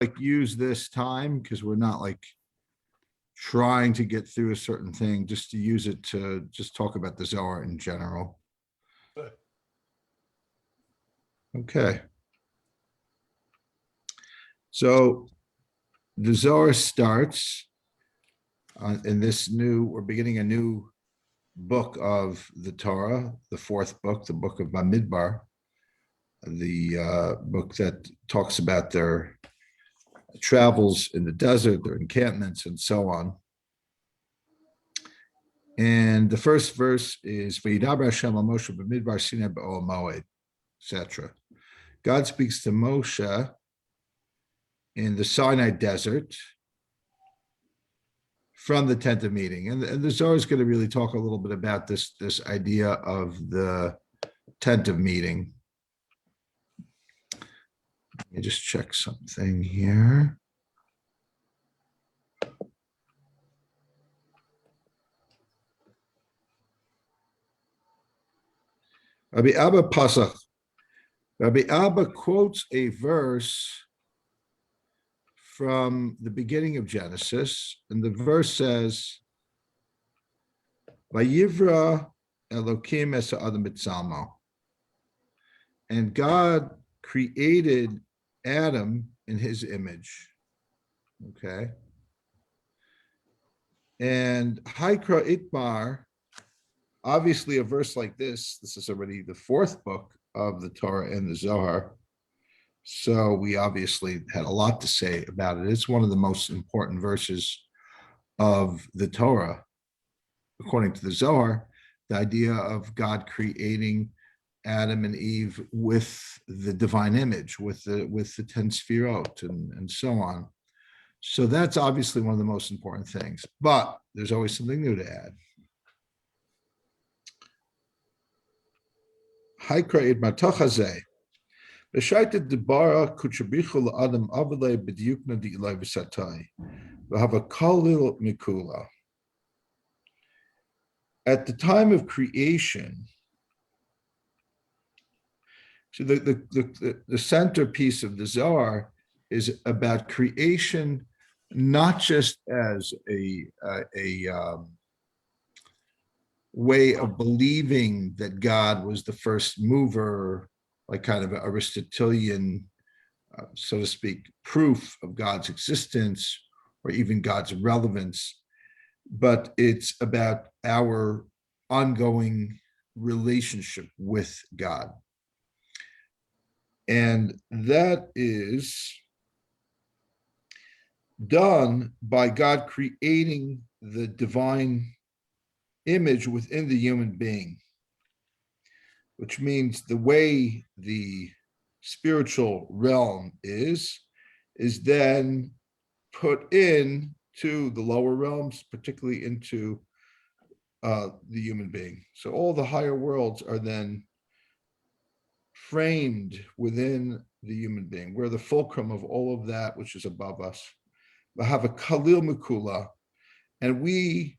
like use this time because we're not like trying to get through a certain thing, just to use it to just talk about the Zohar in general. Okay. So the Zohar starts in this we're beginning a new book of the Torah, the fourth book, the book of Bamidbar, the book that talks about their travels in the desert, their encampments, and so on. And the first verse is V'yidaber Hashem al Moshe b'midbar Sinai b'ol moed, etc. God speaks to Moshe in the Sinai desert from the tent of meeting. And the Zohar is going to really talk a little bit about this idea of the tent of meeting. Let me just check something here. Rabbi Abba Pasach. Rabbi Abba quotes a verse from the beginning of Genesis, and the verse says, Vayivra Elokim es ha'adam b'tzalmo. And God created Adam in his image. Okay. And Haikra Itmar, obviously a verse like this is already the fourth book of the Torah and the Zohar. So we obviously had a lot to say about it. It's one of the most important verses of the Torah, according to the Zohar, the idea of God creating Adam and Eve with the divine image, with the 10 sefirot and so on. So that's obviously one of the most important things, but there's always something new to add. Haikra id matachazeh. B'shaitet debara kuchabichu la'adam avalei b'diukna di'ilai v'satai. V'hava kalil mikula. At the time of creation, so the centerpiece of the Zohar is about creation, not just as a way of believing that God was the first mover, like kind of an Aristotelian, so to speak, proof of God's existence or even God's relevance, but it's about our ongoing relationship with God. And that is done by God creating the divine image within the human being, which means the way the spiritual realm is then put in to the lower realms, particularly into the human being. So all the higher worlds are then framed within the human being. We're the fulcrum of all of that which is above us. We have a kalil mikula, and we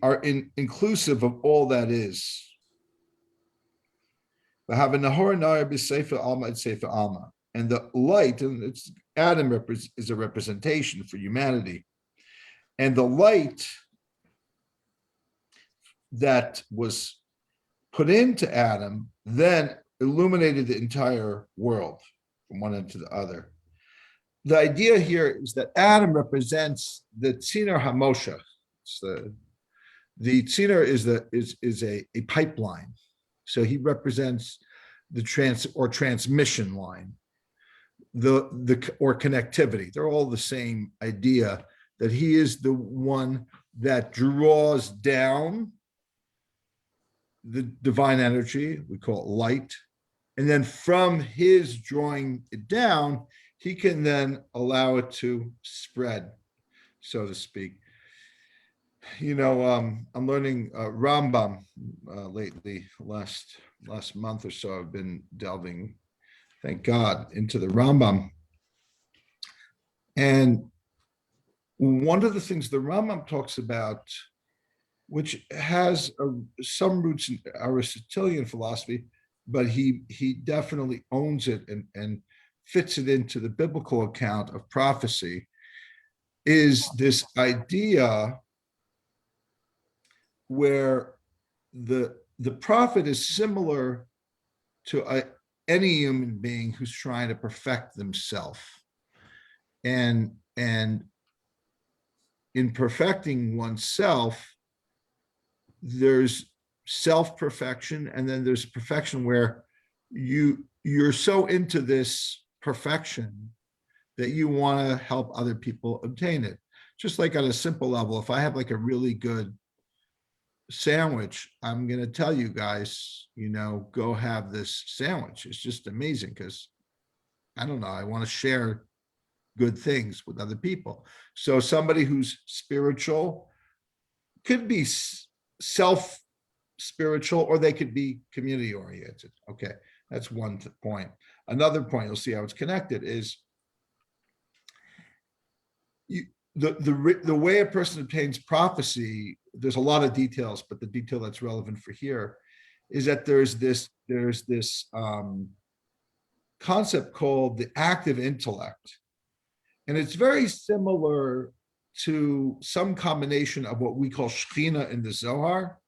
are inclusive of all that is. We have a nahor nayar b'sefer alma et sefer alma, and the light, and it's Adam is a representation for humanity, and the light that was put into Adam then illuminated the entire world from one end to the other. The idea here is that Adam represents the Tziner HaMoshe. The Tziner is a pipeline. So he represents the transmission line, or connectivity. They're all the same idea, that he is the one that draws down the divine energy, we call it light, and then from his drawing it down, he can then allow it to spread, so to speak. You know, I'm learning Rambam lately. Last month or so, I've been delving, thank God, into the Rambam. And one of the things the Rambam talks about, which has some roots in Aristotelian philosophy, but he definitely owns it and fits it into the biblical account of prophecy is this idea where the prophet is similar to any human being who's trying to perfect themselves. And in perfecting oneself, there's self-perfection, and then there's perfection where you're so into this perfection that you want to help other people obtain it. Just like on a simple level, if I have like a really good sandwich, I'm going to tell you guys, go have this sandwich. It's just amazing because I don't know, I want to share good things with other people. So somebody who's spiritual could be self spiritual, or they could be community oriented. Okay, that's one point. Another point, you'll see how it's connected, is the way a person obtains prophecy. There's a lot of details, but the detail that's relevant for here is that there's this concept called the active intellect, and it's very similar to some combination of what we call Shekhinah in the Zohar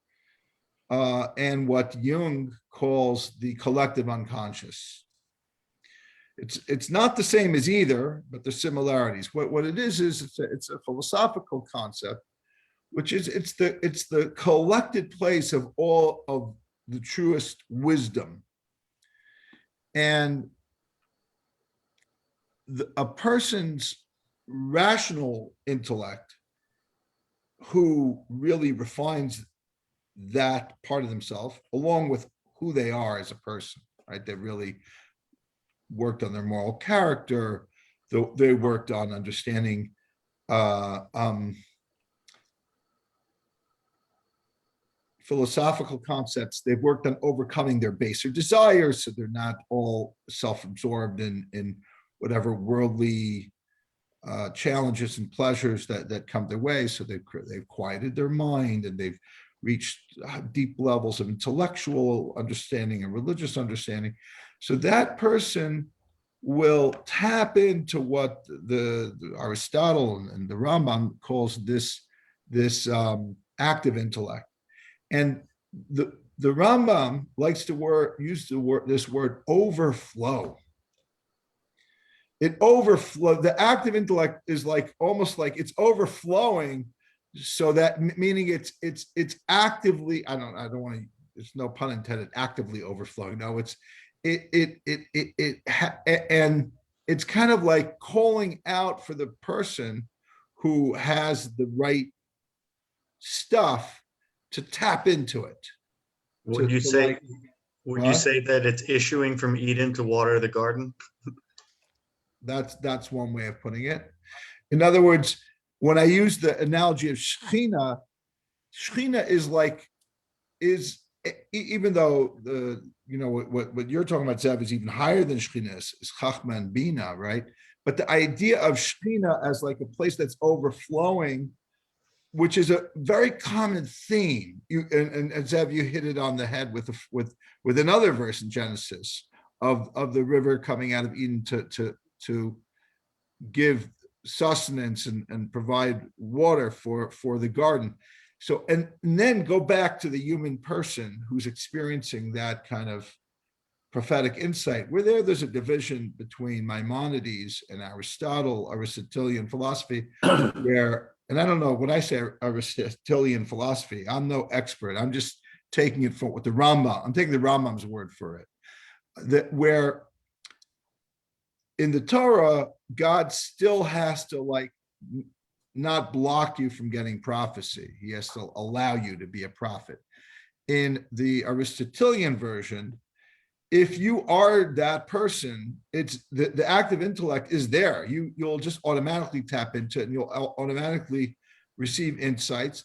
and what Jung calls the collective unconscious. It's not the same as either, but there's similarities. What it is it's a philosophical concept, which is it's the collected place of all of the truest wisdom. And a person's rational intellect, who really refines that part of themselves, along with who they are as a person, right? They really worked on their moral character. They worked on understanding philosophical concepts. They've worked on overcoming their baser desires, so they're not all self-absorbed in whatever worldly challenges and pleasures that come their way. So they've quieted their mind, and they've reached deep levels of intellectual understanding and religious understanding. So that person will tap into what the Aristotle and the Rambam calls this active intellect. And the Rambam likes to use this word overflow. It overflow. The active intellect is like almost like it's overflowing, so that meaning it's actively. I don't want to. There's no pun intended. Actively overflowing. No, and it's kind of like calling out for the person who has the right stuff to tap into it. Would you say that it's issuing from Eden to water the garden? That's one way of putting it. In other words, when I use the analogy of Shekhinah is even though what you're talking about, Zev, is even higher than Shekhinah, is Chachma and Bina, right? But the idea of Shekhinah as like a place that's overflowing, which is a very common theme. And Zev, you hit it on the head with another verse in Genesis of the river coming out of Eden to give sustenance and provide water for the garden. So, and then go back to the human person who's experiencing that kind of prophetic insight, where there's a division between Maimonides and Aristotelian philosophy, where, and I don't know, when I say Aristotelian philosophy, I'm no expert. I'm just taking it from what the Rambam, I'm taking the Rambam's word for it, where in the Torah, God still has to not block you from getting prophecy. He has to allow you to be a prophet. In the Aristotelian version, if you are that person, it's the active intellect is there. You'll just automatically tap into it, and you'll automatically receive insights.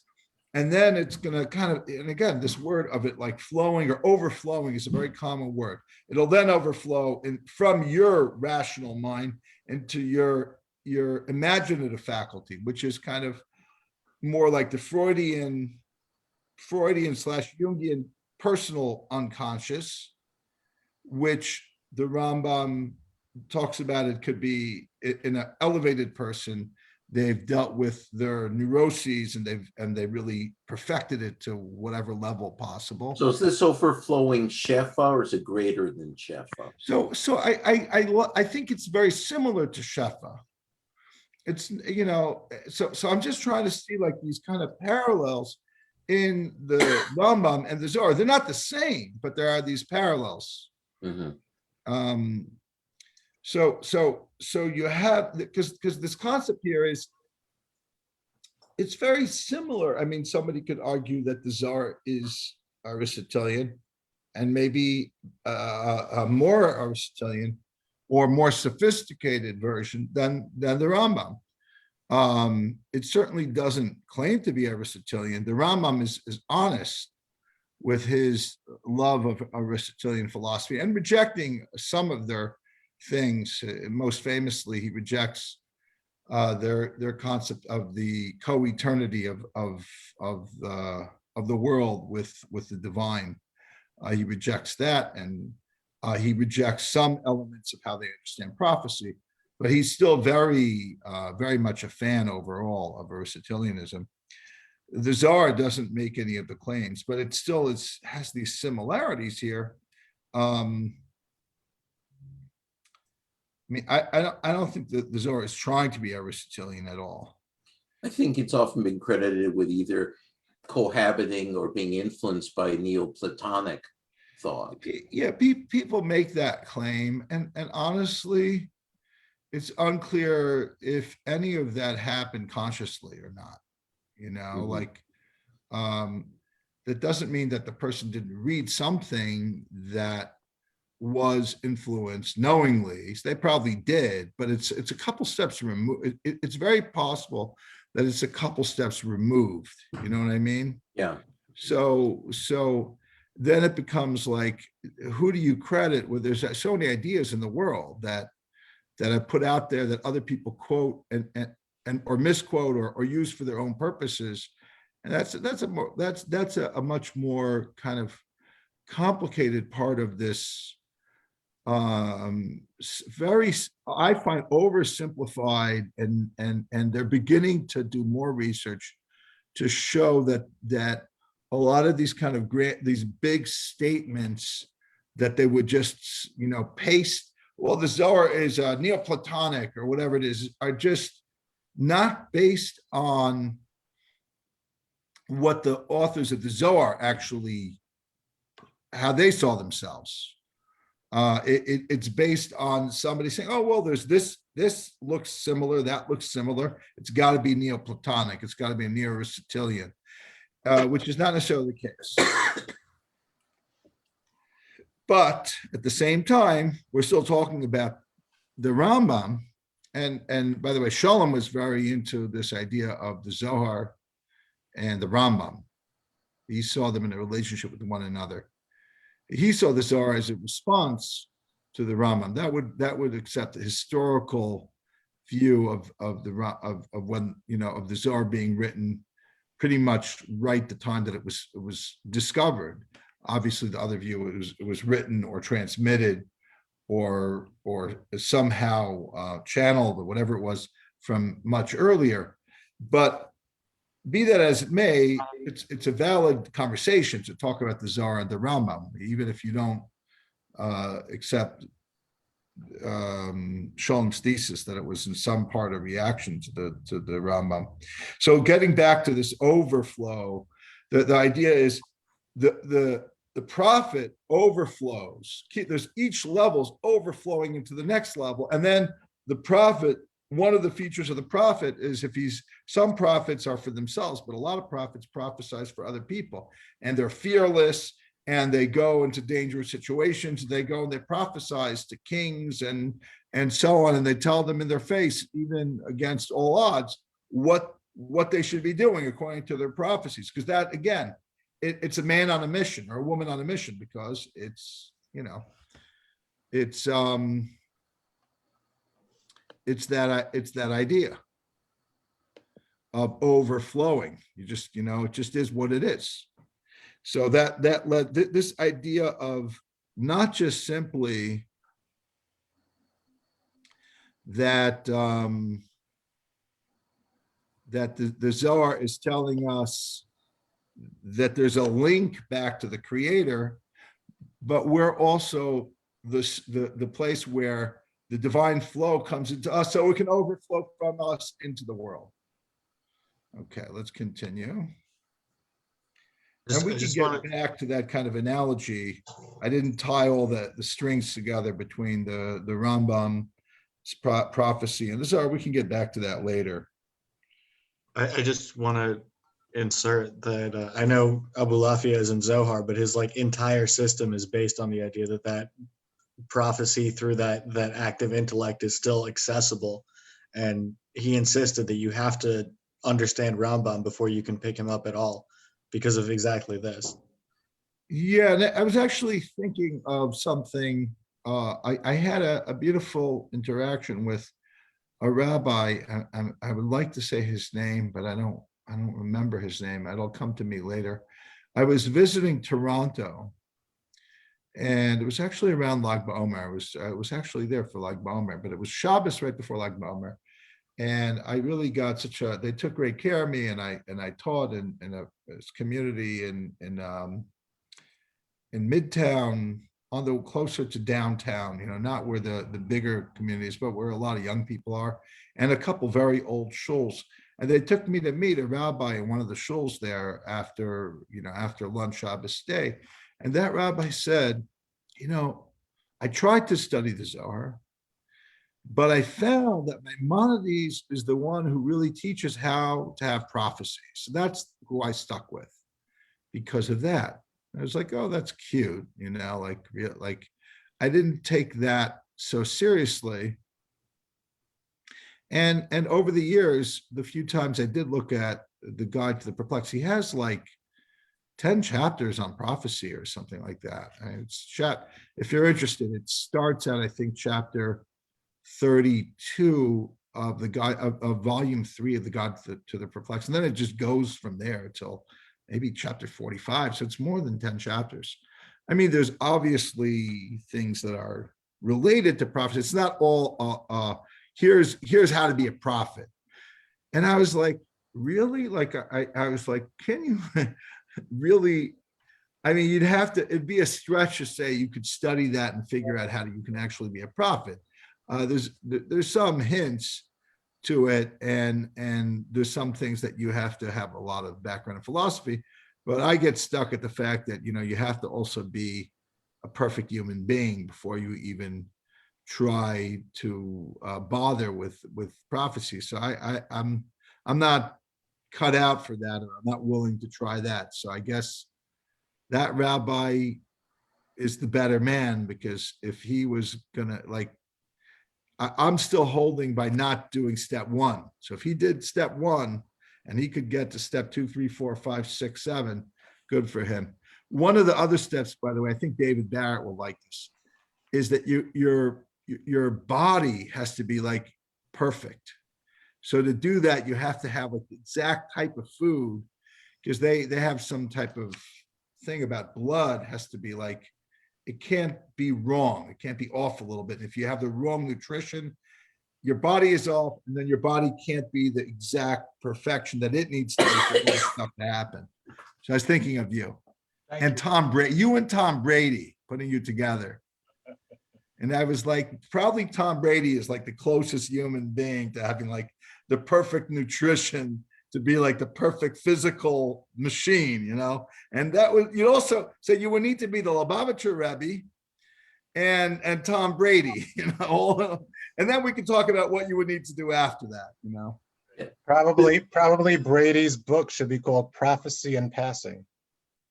And then it's going to kind of, and again, this word of it like flowing or overflowing is a very common word. It'll then overflow from your rational mind into your imaginative faculty, which is kind of more like the Freudian / Jungian personal unconscious, which the Rambam talks about it could be in an elevated person. They've dealt with their neuroses and they really perfected it to whatever level possible. So is this overflowing shefa, or is it greater than shefa? So I think it's very similar to shefa. It's, so I'm just trying to see like these kind of parallels in the Rambam and the Zohar. They're not the same, but there are these parallels. Mm-hmm. So you have, because this concept here is, it's very similar. I mean, somebody could argue that the Zohar is Aristotelian and maybe a more Aristotelian or more sophisticated version than the Rambam. It certainly doesn't claim to be Aristotelian. The Rambam is honest with his love of Aristotelian philosophy and rejecting some of their things. Most famously, he rejects their concept of the co-eternity of the world with the divine. He rejects that, and he rejects some elements of how they understand prophecy. But he's still very much a fan overall of Aristotelianism. The Zohar doesn't make any of the claims, but it still has these similarities here. I mean, I don't think that the Zohar is trying to be Aristotelian at all. I think it's often been credited with either cohabiting or being influenced by Neoplatonic thought. Yeah, people make that claim, and honestly, it's unclear if any of that happened consciously or not. Like that doesn't mean that the person didn't read something that was influenced knowingly. They probably did, but it's a couple steps removed. It's very possible that it's a couple steps removed. You know what I mean? Yeah. So then it becomes like, who do you credit? Well, there's so many ideas in the world that are put out there that other people quote and or misquote or use for their own purposes, and that's a much more kind of complicated part of this. Very, I find, oversimplified, and they're beginning to do more research to show that a lot of these kind of these big statements that they would just paste. Well, the Zohar is Neoplatonic or whatever it is, are just not based on what the authors of the Zohar actually, how they saw themselves. It's based on somebody saying, oh, well, there's this looks similar, that looks similar. It's got to be Neoplatonic. It's got to be a Neo-Aristotelian, which is not necessarily the case. But at the same time, we're still talking about the Rambam. And by the way, Shalom was very into this idea of the Zohar and the Rambam. He saw them in a relationship with one another. He saw the Zohar as a response to the Rambam. That would accept the historical view of when of the Zohar being written pretty much right the time that it was discovered. Obviously, the other view, it was written or transmitted or somehow channeled or whatever it was from much earlier. But be that as it may, it's a valid conversation to talk about the Zohar and the Rambam, even if you don't accept Shalom's thesis that it was in some part a reaction to the Rambam. So getting back to this overflow, the idea is the prophet overflows. There's each level's overflowing into the next level. And then the prophet, one of the features of the prophet is some prophets are for themselves, but a lot of prophets prophesize for other people. And they're fearless, and they go into dangerous situations. They go and they prophesize to kings and so on. And they tell them in their face, even against all odds, what they should be doing according to their prophecies. Because that, again, it's a man on a mission or a woman on a mission, because it's that idea of overflowing. You just, it just is what it is. So that led this idea of not just simply that that the Zohar is telling us that there's a link back to the Creator, but we're also the place where the divine flow comes into us, so it can overflow from us into the world. Okay, let's continue. And we I can just get want to, back to that kind of analogy. I didn't tie all the strings together between the Rambam's prophecy and the Zohar. We can get back to that later. I just want to insert that I know Abu Lafia is in Zohar, but his like entire system is based on the idea that that prophecy through that active intellect is still accessible, and he insisted that you have to understand Rambam before you can pick him up at all because of exactly this. Yeah, and I was actually thinking of something. I had a beautiful interaction with a rabbi. I would like to say his name, but I don't remember his name. It'll come to me later. I was visiting Toronto, and it was actually around Lag BaOmer. I was actually there for Lag BaOmer, but it was Shabbos right before Lag BaOmer, and I really got they took great care of me, and I taught in a community in Midtown, on the closer to downtown, not where the bigger communities, but where a lot of young people are, and a couple very old shuls. And they took me to meet a rabbi in one of the shuls there after lunch Shabbos day. And that rabbi said, I tried to study the Zohar, but I found that Maimonides is the one who really teaches how to have prophecy. So that's who I stuck with because of that. I was like, oh, that's cute, like I didn't take that so seriously. And over the years, the few times I did look at the Guide to the Perplexed, he has like 10 chapters on prophecy or something like that. And if you're interested, it starts at, I think, chapter 32 of the guide of volume 3 of the Guide to the Perplexed. And then it just goes from there until maybe chapter 45. So it's more than 10 chapters. I mean, there's obviously things that are related to prophecy. It's not all, here's how to be a prophet. And I was like, really? Like, I was like, can you really? I mean, it'd be a stretch to say you could study that and figure out how you can actually be a prophet. There's some hints to it, and there's some things that you have to have a lot of background in philosophy, but I get stuck at the fact that you have to also be a perfect human being before you even try to bother with prophecy. So I'm not cut out for that, or I'm not willing to try that. So I guess that rabbi is the better man, because if he was gonna, like, I'm still holding by not doing step 1. So if he did step 1 and he could get to step 2, 3, 4, 5, 6, 7, good for him. One of the other steps, by the way, I think David Barrett will like this, is that your body has to be like perfect. So to do that, you have to have like the exact type of food, because they have some type of thing about blood has to be like, it can't be wrong. It can't be off a little bit. If you have the wrong nutrition, your body is off, and then your body can't be the exact perfection that it needs to be for all this stuff to happen. So I was thinking of you. And Tom Brady, you and Tom Brady, putting you together. And I was like, probably Tom Brady is like the closest human being to having like the perfect nutrition, to be like the perfect physical machine, And that was, you'd also say you would need to be the Lubavitcher Rabbi and Tom Brady, And then we can talk about what you would need to do after that, Probably Brady's book should be called Prophecy in Passing.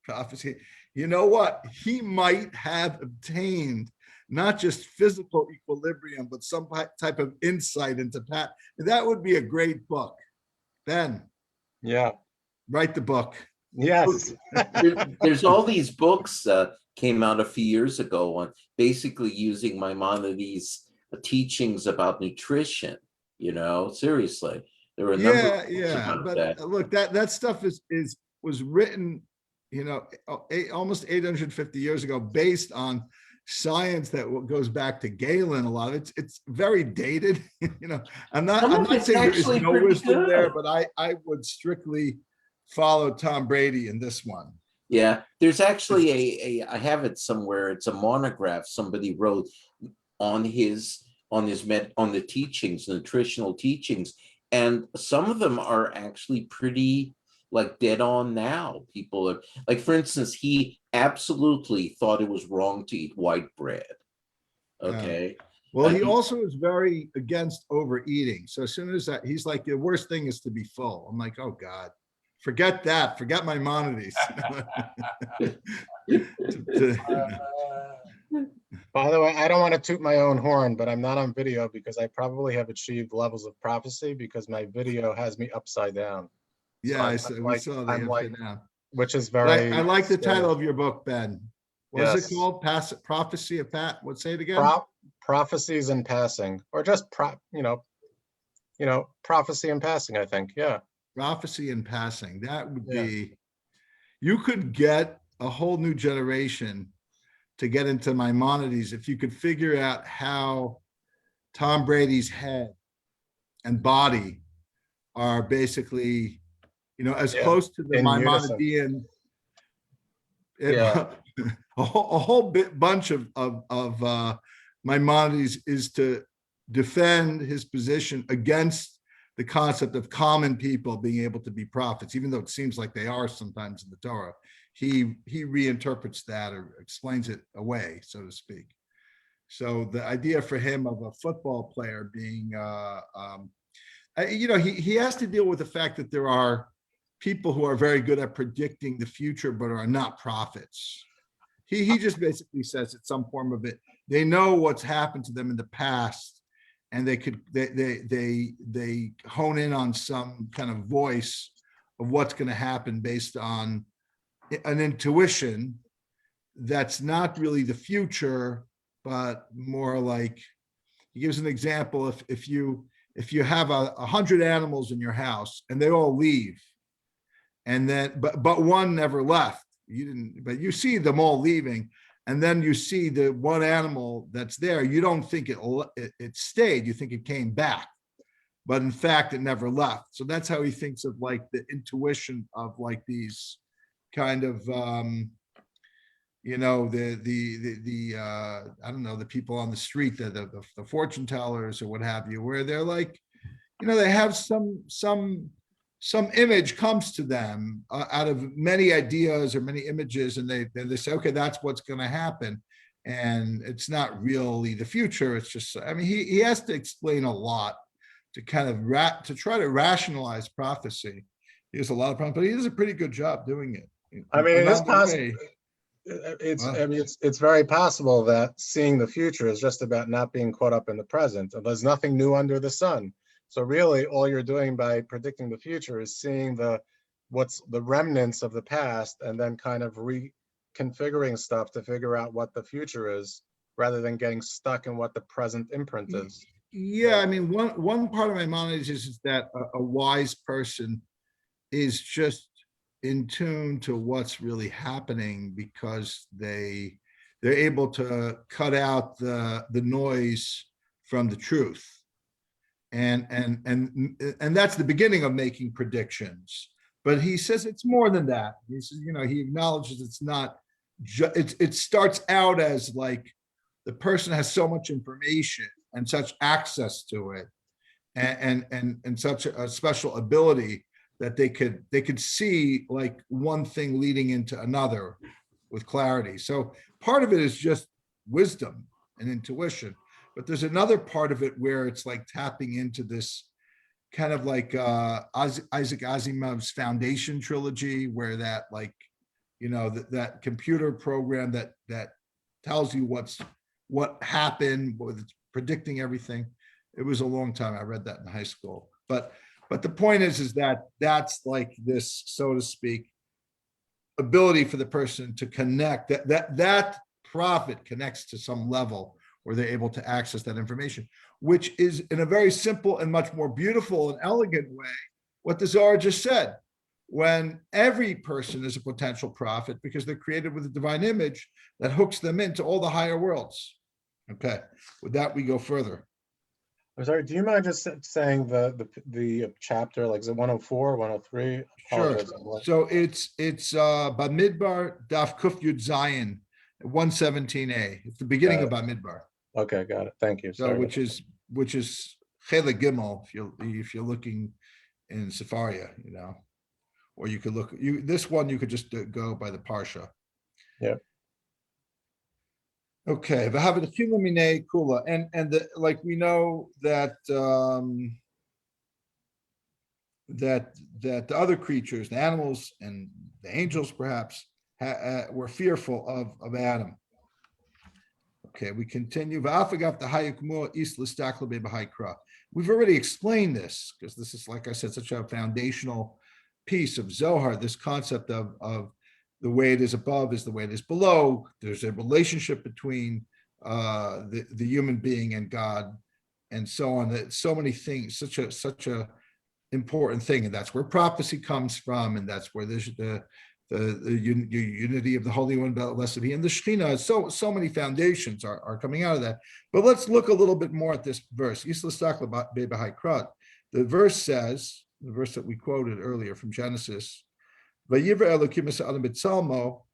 Prophecy. You know what? He might have obtained not just physical equilibrium, but some type of insight into Pat. That would be a great book. Ben, Yeah. write the book. Yes. There's all these books came out a few years ago on basically using Maimonides' teachings about nutrition. Seriously, there were a number of books about but that. Look, that stuff was written, almost 850 years ago, based on science that goes back to Galen. A lot of it's very dated. I'm Some not of it's saying there is actually no pretty wisdom there, good. but I would strictly follow Tom Brady in this one. Yeah, there's actually I have it somewhere. It's a monograph somebody wrote on the teachings, nutritional teachings, and some of them are actually pretty like dead on now. People are like, for instance, he absolutely thought it was wrong to eat white bread. Okay. Well, he also is very against overeating. So as soon as that, he's like, the worst thing is to be full. I'm like, oh God, forget that. Forget Maimonides. By the way, I don't want to toot my own horn, but I'm not on video because I probably have achieved levels of prophecy because my video has me upside down. Yeah, So we saw the I'm like, upside down. which is But very. I like the scary. title of your book, Ben. What's it Yes. called? Prophecy of Pat. What, say it again? Prophecies in passing, or just prophecy in passing. I think, yeah. Prophecy in passing. That would Yeah. be. You could get a whole new generation to get into Maimonides if you could figure out how Tom Brady's head and body are basically, as Yeah. close to the In unison. Maimonidean. Yeah. A whole bunch of Maimonides is to defend his position against the concept of common people being able to be prophets, even though it seems like they are sometimes in the Torah. He reinterprets that or explains it away, so to speak. So the idea for him of a football player being, he has to deal with the fact that there are people who are very good at predicting the future, but are not prophets. He just basically says it's some form of it. They know what's happened to them in the past, and they hone in on some kind of voice of what's going to happen based on an intuition that's not really the future, but more like, he gives an example. If you have 100 animals in your house and they all leave, and then but one never left, but you see them all leaving, and then you see the one animal that's there, you don't think it stayed, you think it came back, but in fact it never left. So that's how he thinks of like the intuition of like these kind of I don't know, the people on the street, the fortune tellers or what have you, where they're like, they have some image comes to them out of many ideas or many images, and they say, okay, that's what's going to happen, and it's not really the future. It's just, he has to explain a lot to kind of to try to rationalize prophecy. He has a lot of problems, but he does a pretty good job doing it. It is possible. It's very possible that seeing the future is just about not being caught up in the present. There's nothing new under the sun. So really, all you're doing by predicting the future is seeing what's the remnants of the past, and then kind of reconfiguring stuff to figure out what the future is, rather than getting stuck in what the present imprint is. Yeah, one part of Maimonides is that a wise person is just in tune to what's really happening, because they're able to cut out the noise from the truth. And that's the beginning of making predictions. But he says it's more than that. He says, he acknowledges it's not. It starts out as like the person has so much information and such access to it, and such a special ability that they could see like one thing leading into another with clarity. So part of it is just wisdom and intuition. But there's another part of it where it's like tapping into this kind of like Isaac Asimov's Foundation trilogy, where that like, that computer program that tells you what happened, with predicting everything. It was a long time. I read that in high school. But the point is that that's like this, so to speak, ability for the person to connect, that prophet connects to some level where they're able to access that information, which is in a very simple and much more beautiful and elegant way what the Zohar just said. when every person is a potential prophet because they're created with a divine image that hooks them into all the higher worlds. Okay, with that, we go further. I'm sorry, do you mind just saying the chapter, like is it 104, 103? Sure. Apologize. I'm like- So it's Bamidbar Daf Kuf Yud Zayin 117a. It's the beginning of Bamidbar. Okay, got it. Thank you. So Sorry. which is Chele Gimel if you're looking in Sefaria, or you could look this one you could just go by the Parsha. Yep. Okay, kula, and like we know that that the other creatures, the animals and the angels, perhaps were fearful of Adam. Okay, we continue. We've already explained this because this is, like I said, such a foundational piece of Zohar. This concept of the way it is above is the way it is below. There's a relationship between the human being and God, and so on. That so many things, such a important thing, and that's where prophecy comes from, and that's where there's the unity of the Holy One, blessed be, and the Shekhinah. So many foundations are coming out of that. But let's look a little bit more at this verse. The verse says, the verse that we quoted earlier from Genesis, Vayivra Elokim es Adam b'tzalmo,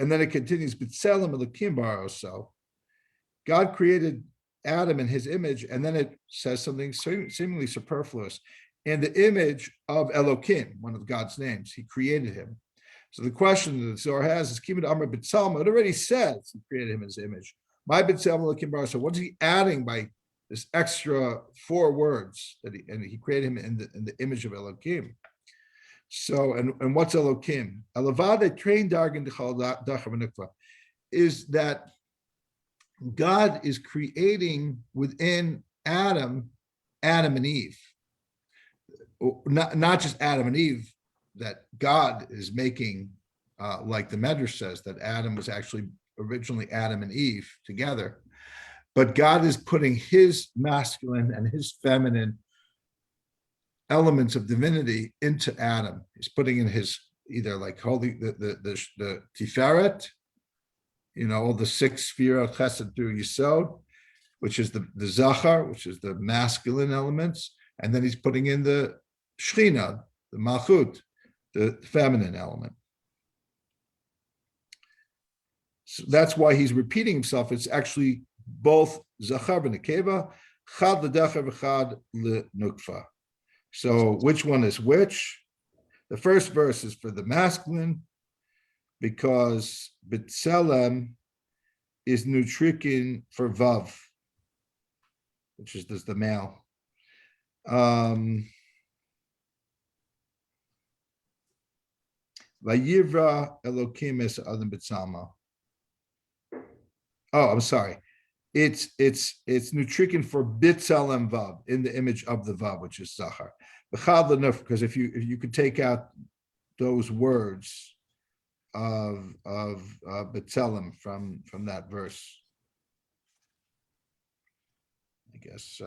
and then it continues, B'tzelem Elokim baroso. God created Adam in his image, and then it says something seemingly superfluous. In the image of Elokim, one of God's names, he created him. So the question that the Zohar has is, Kimid Amr B'Tzalma, it already says he created him in his image. My B'Tzalma Elokim baroso. What is he adding by this extra 4 words that he created him in the image of Elokim? So, and what's Elokim? Elavade train dargan dachar is that God is creating within Adam and Eve. Not just Adam and Eve, that God is making, like the Medrash says, that Adam was actually originally Adam and Eve together. But God is putting his masculine and his feminine elements of divinity into Adam. He's putting in his either like holy the Tiferet, all the 6 Sefirot Chesed through Yisod, which is the Zohar, which is the masculine elements, and then he's putting in the Shekhinah, the Malchut, the feminine element. So that's why he's repeating himself. It's actually both Zachar and Nekeva, Chad l'Dachar v'Chad l'Nukva. So which one is which? The first verse is for the masculine because B'Tselem is Nutrikin for Vav, which is the male. Vayivra Elokim es Adam B'Tzalma. Oh, I'm sorry. It's Nutrikin for B'Tselem Vav, in the image of the Vav, which is Zachar. Because if you could take out those words of B'Tselem from that verse, I guess.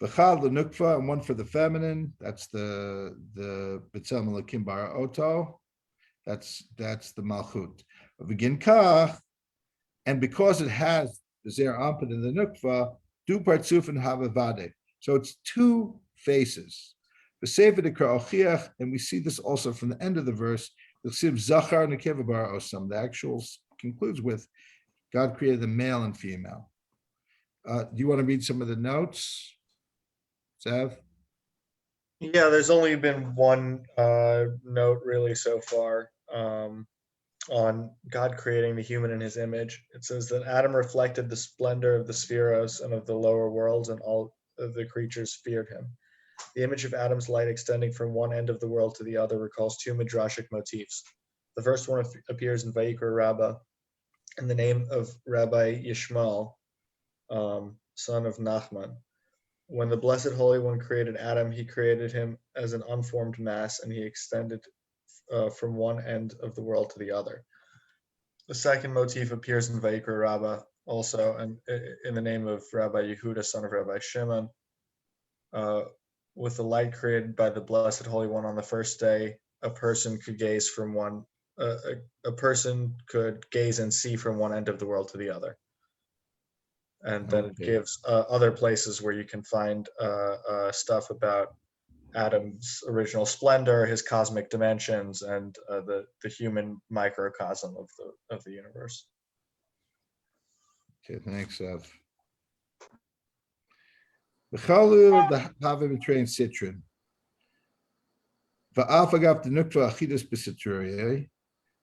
V'chad l'nukva, and one for the feminine. That's the B'Tselem Elokim bara oto. That's the Malchut. V'gin kach, and because it has the Zer Ampid and the Nukva, du partzuf and havavade. So it's 2 faces. And we see this also from the end of the verse. The actual concludes with God created the male and female. Do you want to read some of the notes, Zev? Yeah, there's only been one note really so far on God creating the human in his image. It says that Adam reflected the splendor of the spheros and of the lower worlds, and all of the creatures feared him. The image of Adam's light extending from one end of the world to the other recalls 2 midrashic motifs. The first one appears in Vayikra Rabbah in the name of Rabbi Yishmael, son of Nachman. When the Blessed Holy One created Adam, he created him as an unformed mass, and he extended from one end of the world to the other. The second motif appears in Vayikra Rabbah also, and in the name of Rabbi Yehuda, son of Rabbi Shimon. with the light created by the Blessed Holy One on the first day, a person could gaze from one. A person could gaze and see from one end of the world to the other. And then it Okay. gives other places where you can find stuff about Adam's original splendor, his cosmic dimensions, and the human microcosm of the universe. Okay, thanks, Ev. The Chalul, the Havim betraying Citron. Va'afagav the Nukva Achidus B'Cituriae.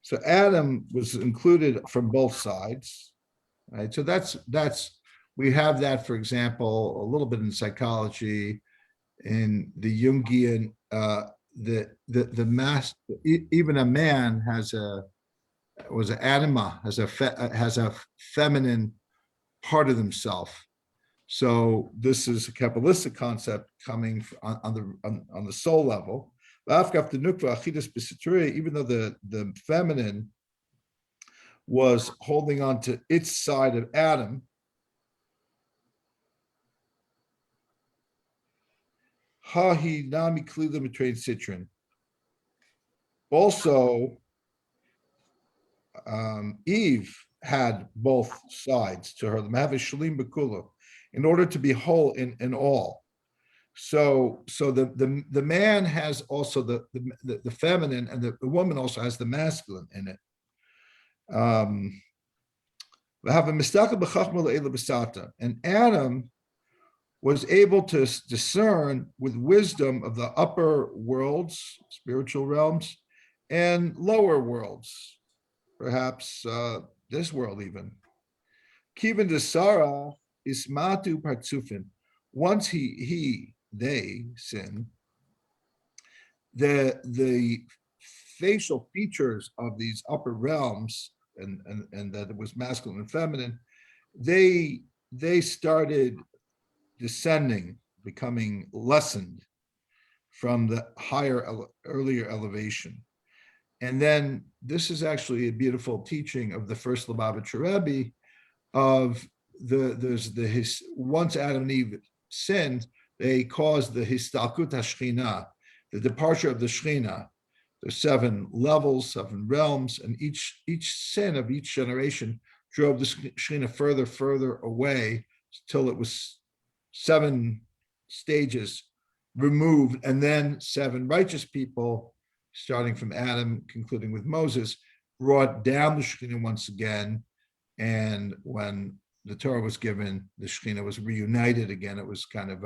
So Adam was included from both sides, right? So that's we have that, for example, a little bit in psychology, in the Jungian, the mass, even a man has an anima, has a feminine part of themselves. So this is a Kabbalistic concept coming on the soul level. Even though the feminine was holding on to its side of Adam, Hahi Nami Klila betrayed Citron. Also, Eve had both sides to her. The Mahavish Shalim Bekula, in order to be whole in all. So the man has also the feminine, and the woman also has the masculine in it. And Adam was able to discern with wisdom of the upper worlds, spiritual realms, and lower worlds, perhaps this world even. Kivan de Sarah ismatu partsufin. Once they sin, the facial features of these upper realms, and that it was masculine and feminine, they started descending, becoming lessened from the earlier elevation. And then this is actually a beautiful teaching of the first Lubavitcher Rabbi of once Adam and Eve sinned, they caused the histalkut hashchina, the departure of the Shechina. There's 7 levels, 7 realms, and each sin of each generation drove the Shechina further away till it was 7 stages removed, and then 7 righteous people, starting from Adam, concluding with Moses, brought down the Shekhinah once again. And when the Torah was given, the Shekhinah was reunited again. It was kind of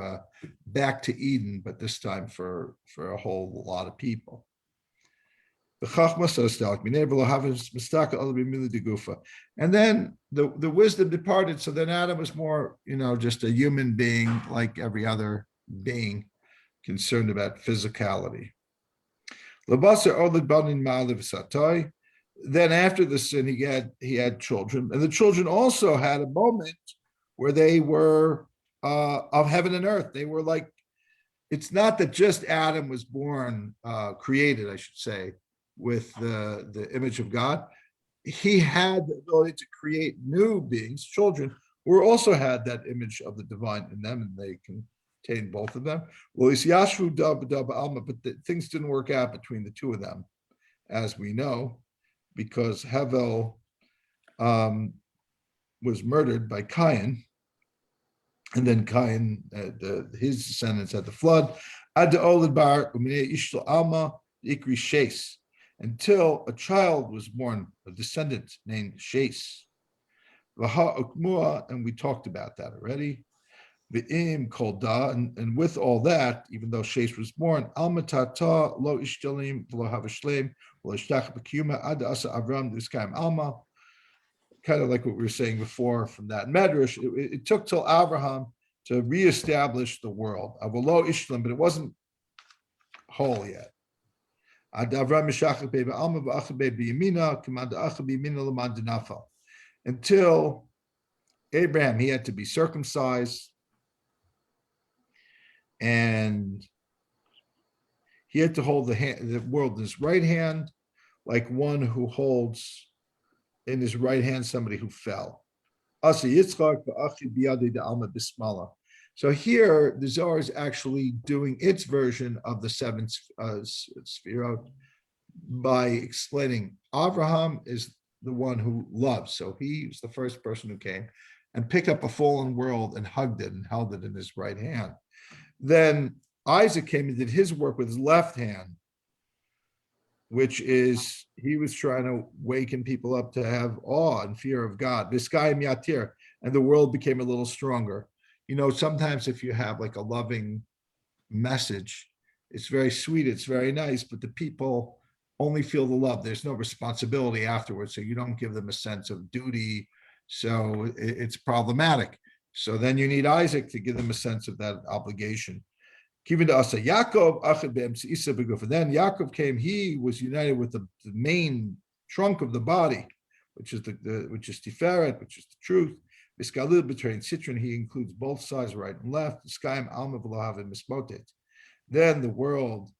back to Eden, but this time for a whole lot of people. And then the wisdom departed. So then Adam was more, just a human being like every other being, concerned about physicality. Then after the sin, he had children, and the children also had a moment where they were of heaven and earth. They were like, it's not that just Adam was born, created, I should say, with the image of God. He had the ability to create new beings, children, who also had that image of the divine in them, and they contain both of them. Well, it's Yashvu Dab Alma, but things didn't work out between the two of them, as we know, because Hevel was murdered by Cain, and then Cain, his descendants had the flood. Ad Oladbar Umine Ishtal Alma Ikri Shes, until a child was born, a descendant named Shes. Vaha Ukmua, and we talked about that already. V'im Kolda, and with all that, even though Shes was born, Alma Tata Lo Ishtalim Lo Havashlem Lo Ishtach Bekuma Ad Asa Avram Duskaim Alma. Kind of like what we were saying before from that Medrash, it took till Abraham to reestablish the world. Avolo Ishtalim, but it wasn't whole yet. Until Abraham, he had to be circumcised, and he had to hold the world in his right hand, like one who holds in his right hand somebody who fell. So here, the Zohar is actually doing its version of the seven Sfirot by explaining Abraham is the one who loves. So he was the first person who came and picked up a fallen world and hugged it and held it in his right hand. Then Isaac came and did his work with his left hand, which is he was trying to waken people up to have awe and fear of God. V'skayim yatir, and the world became a little stronger. You know, sometimes if you have like a loving message, it's very sweet, it's very nice, but the people only feel the love. There's no responsibility afterwards, so you don't give them a sense of duty. So it's problematic. So then you need Isaac to give them a sense of that obligation. Then Yaakov came, he was united with the main trunk of the body, which is which is Tiferet, which is the truth. Between Citron, he includes both sides, right and left. Then the world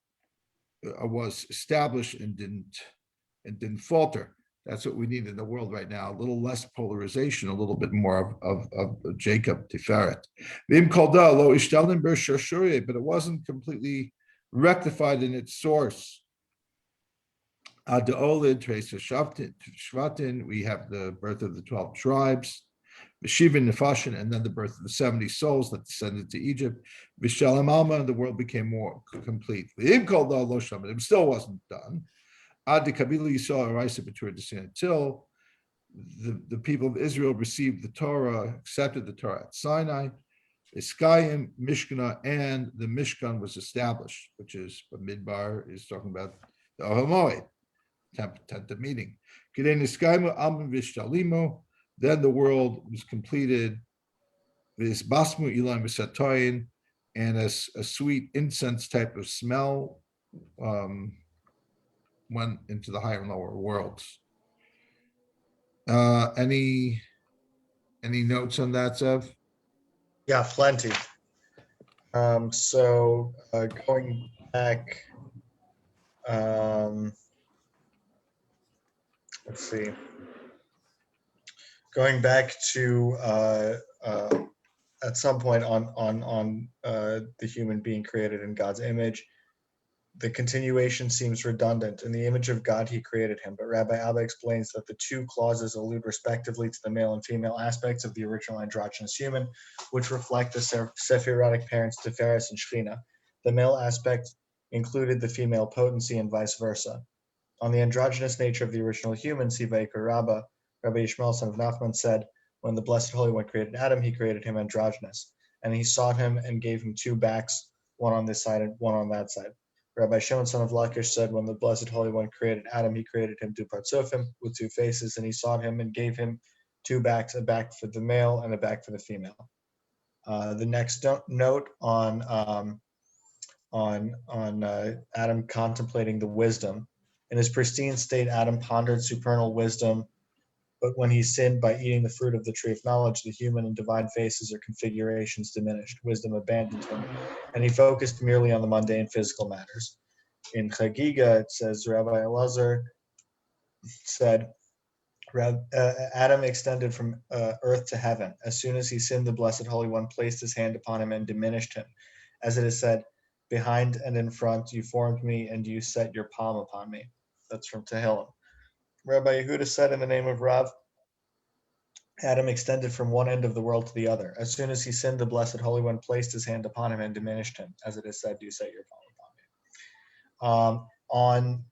was established and didn't falter. That's what we need in the world right now. A little less polarization, a little bit more of Jacob Tiferet. But it wasn't completely rectified in its source. We have the birth of the 12 tribes, Shivin Nefashim, and then the birth of the 70 souls that descended to Egypt. Vishalem Alma, and the world became more complete. It still wasn't done. Until the people of Israel received the Torah, accepted the Torah at Sinai, Iskayim, Mishkana, and the Mishkan was established, which is Bamidbar is talking about the Ohamoid, tent of meeting. Then the world was completed, this Basmu Ilam Satoyin, and a sweet incense type of smell went into the higher and lower worlds. Any notes on that, Zev? Yeah, plenty. So going back, let's see. Going back to at some point on the human being created in God's image, the continuation seems redundant. In the image of God, he created him. But Rabbi Abba explains that the two clauses allude respectively to the male and female aspects of the original androgynous human, which reflect the Sephirotic parents Tiferes and Shechina. The male aspect included the female potency and vice versa. On the androgynous nature of the original human, Sivaikar Rabba, Rabbi Ishmael, son of Nachman, said, when the Blessed Holy One created Adam, he created him androgynous. And he sought him and gave him two backs, one on this side and one on that side. Rabbi Shimon, son of Lakish, said, when the Blessed Holy One created Adam, he created him two partsofim, with two faces, and he sought him and gave him two backs, a back for the male and a back for the female. The next note on Adam contemplating the wisdom. In his pristine state, Adam pondered supernal wisdom, but when he sinned by eating the fruit of the tree of knowledge, the human and divine faces or configurations diminished. Wisdom abandoned him, and he focused merely on the mundane physical matters. In Chagiga, it says, Rabbi Elazar said, Adam extended from earth to heaven. As soon as he sinned, the Blessed Holy One placed his hand upon him and diminished him. As it is said, behind and in front, you formed me and you set your palm upon me. That's from Tehillim. Rabbi Yehuda said in the name of Rav, Adam extended from one end of the world to the other. As soon as he sinned, the Blessed Holy One placed his hand upon him and diminished him. As it is said, you set your palm upon me. On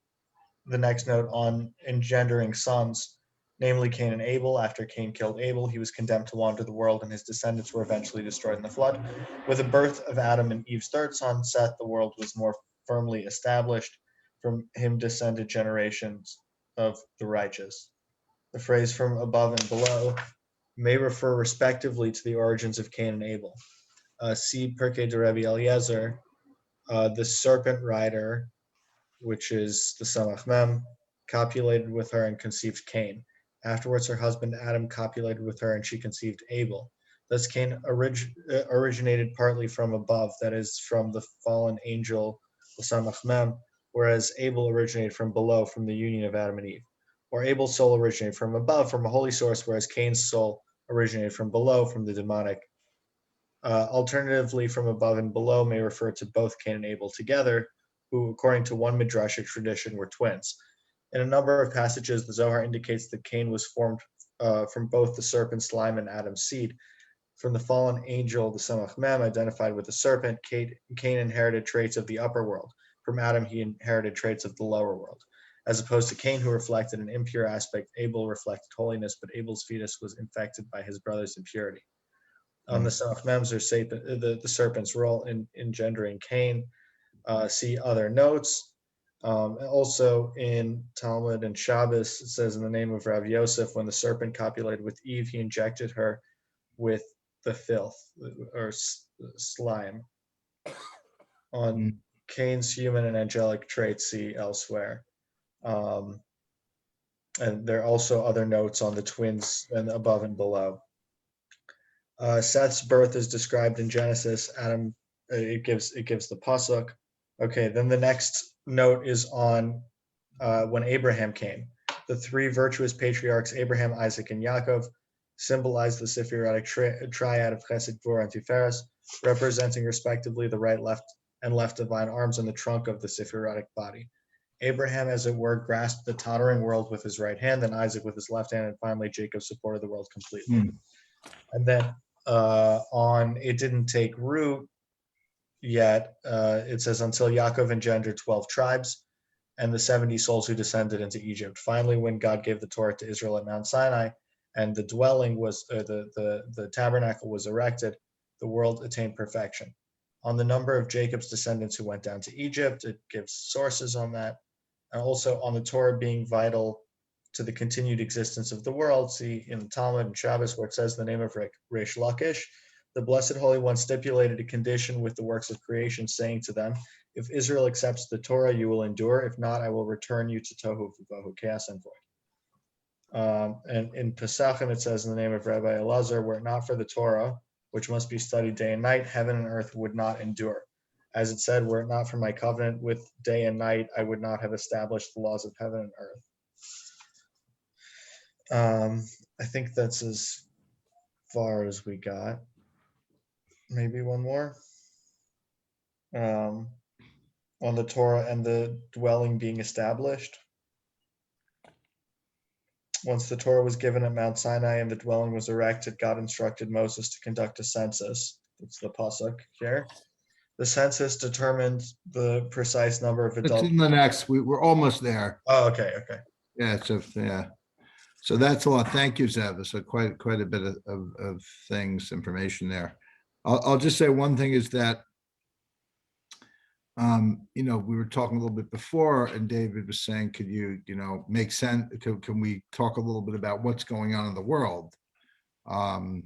the next note, on engendering sons, namely Cain and Abel. After Cain killed Abel, he was condemned to wander the world, and his descendants were eventually destroyed in the flood. With the birth of Adam and Eve's third son, Seth, the world was more firmly established. From him descended generations of the righteous. The phrase from above and below may refer respectively to the origins of Cain and Abel. See Pirkei de Rabbi Eliezer, the serpent rider, which is the Samach Mem, copulated with her and conceived Cain. Afterwards, her husband Adam copulated with her and she conceived Abel. Thus, Cain originated partly from above, that is, from the fallen angel, the Samach Mem, whereas Abel originated from below, from the union of Adam and Eve. Or Abel's soul originated from above, from a holy source, whereas Cain's soul originated from below, from the demonic Alternatively, from above and below may refer to both Cain and Abel together, who, according to one midrashic tradition, were twins. In a number of passages, the Zohar indicates that Cain was formed from both the serpent slime and Adam's seed. From the fallen angel, the Samach Mem, identified with the serpent, Cain inherited traits of the upper world. From Adam, he inherited traits of the lower world. As opposed to Cain, who reflected an impure aspect, Abel reflected holiness, but Abel's fetus was infected by his brother's impurity. On the Samach Mems, there's the serpent's role in engendering Cain. See other notes. Also in Talmud and Shabbos, it says in the name of Rav Yosef, when the serpent copulated with Eve, he injected her with the filth or slime. On Cain's human and angelic traits, see elsewhere. And there are also other notes on the twins and above and below. Seth's birth is described in Genesis. Adam, it gives the pasuk. Okay, then the next note is on when Abraham came. The three virtuous patriarchs, Abraham, Isaac, and Yaakov, symbolize the Sephirotic triad of Chesed, Gvura, and Tiferes, representing respectively the right, left, and left divine arms and the trunk of the Sephirotic body. Abraham, as it were, grasped the tottering world with his right hand, then Isaac with his left hand, and finally Jacob supported the world completely. And then on It Didn't Take Root Yet, it says, until Yaakov engendered 12 tribes and the 70 souls who descended into Egypt. Finally, when God gave the Torah to Israel at Mount Sinai, and the dwelling was, the tabernacle was erected, the world attained perfection. On the number of Jacob's descendants who went down to Egypt, it gives sources on that. And also on the Torah being vital to the continued existence of the world, see in the Talmud and Shabbos, where it says the name of Reish Lakish, the Blessed Holy One stipulated a condition with the works of creation, saying to them, if Israel accepts the Torah, you will endure. If not, I will return you to Tohu Vavohu, chaos and void. And in Pesachim, it says in the name of Rabbi Elazar, were it not for the Torah, which must be studied day and night, heaven and earth would not endure. As it said, were it not for my covenant with day and night, I would not have established the laws of heaven and earth. I think that's as far as we got. Maybe one more. On the Torah and the dwelling being established. Once the Torah was given at Mount Sinai and the dwelling was erected, God instructed Moses to conduct a census. That's the pasuk here. The census determined the precise number of It's adults. in the next, we're almost there. Oh, okay. Yeah, so that's a lot. Thank you, Zev. So quite a bit of things, information there. I'll just say one thing is that, we were talking a little bit before, and David was saying, could you, make sense? Can we talk a little bit about what's going on in the world? And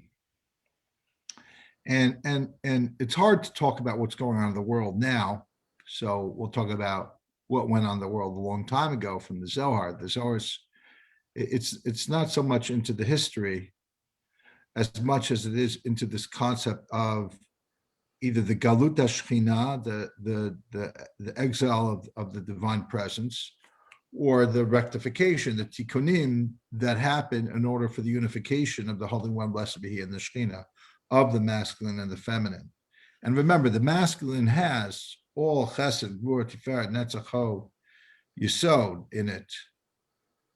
it's hard to talk about what's going on in the world now. So we'll talk about what went on in the world a long time ago from the Zohar. The Zohar's, it's not so much into the history as much as it is into this concept of either the Galut HaShechina, the exile of the divine presence, or the rectification, the tikkunim that happen in order for the unification of the Holy One, blessed be He, and the Shechina, of the masculine and the feminine. And remember, the masculine has all Chesed, Gvura, Tiferet, Netzach, Hod, Yesod in it.